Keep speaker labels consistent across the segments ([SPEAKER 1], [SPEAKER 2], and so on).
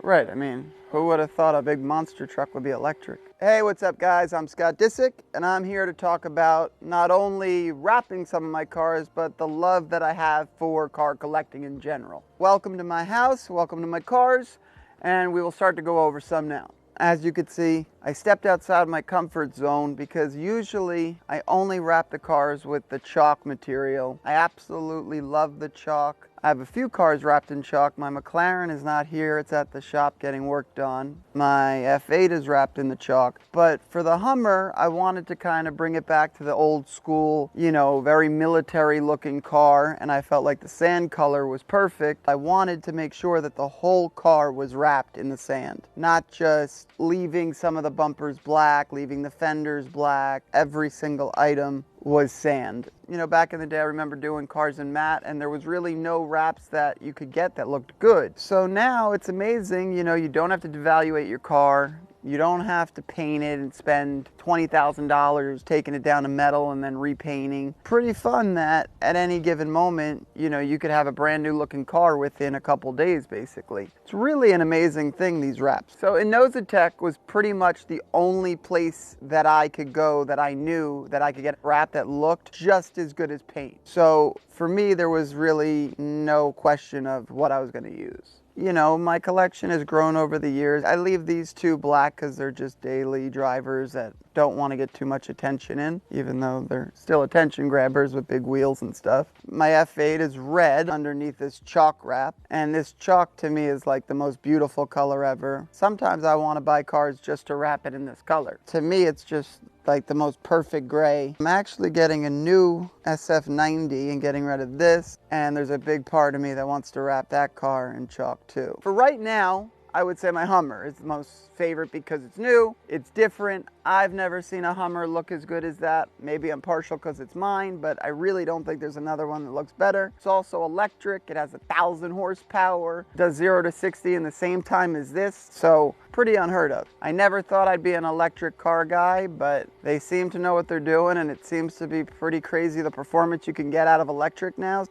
[SPEAKER 1] Right, I mean, who would have thought a big monster truck would be electric? Hey, what's up guys? I'm Scott Disick, and I'm here to talk about not only wrapping some of my cars, but the love that I have for car collecting in general. Welcome to my house, welcome to my cars, and we will start to go over some now. As you can see, I stepped outside my comfort zone because usually I only wrap the cars with the chalk material. I absolutely love the chalk. I have a few cars wrapped in chalk. My McLaren is not here, it's at the shop getting worked on. My F8 is wrapped in the chalk. But for the Hummer, I wanted to kind of bring it back to the old school, very military looking car, and I felt like the sand color was perfect. I wanted to make sure that the whole car was wrapped in the sand, not just leaving some of the bumpers black, leaving the fenders black. Every single item was sand. Back in the day, I remember doing cars in matte, and there was really no wraps that you could get that looked good. So now it's amazing, you don't have to devaluate your car. You don't have to paint it and spend $20,000 taking it down to metal and then repainting. Pretty fun that at any given moment, you could have a brand new looking car within a couple days, basically. It's really an amazing thing, these wraps. So Innosatech was pretty much the only place that I could go that I knew that I could get a wrap that looked just as good as paint. So for me, there was really no question of what I was going to use. My collection has grown over the years. I leave these two black because they're just daily drivers that don't want to get too much attention in, even though they're still attention grabbers with big wheels and stuff. My F8 is red underneath this chalk wrap, and this chalk to me is like the most beautiful color ever. Sometimes I want to buy cars just to wrap it in this color. To me, it's just like the most perfect gray. I'm actually getting a new SF90 and getting rid of this, and there's a big part of me that wants to wrap that car in chalk too. For right now, I would say my Hummer is the most favorite because it's new, it's different. I've never seen a Hummer look as good as that. Maybe I'm partial because it's mine, but I really don't think there's another one that looks better. It's also electric, it has 1,000 horsepower, does 0 to 60 in the same time as this, so pretty unheard of. I never thought I'd be an electric car guy, but they seem to know what they're doing, and it seems to be pretty crazy the performance you can get out of electric now.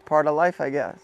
[SPEAKER 1] Part of life, I guess.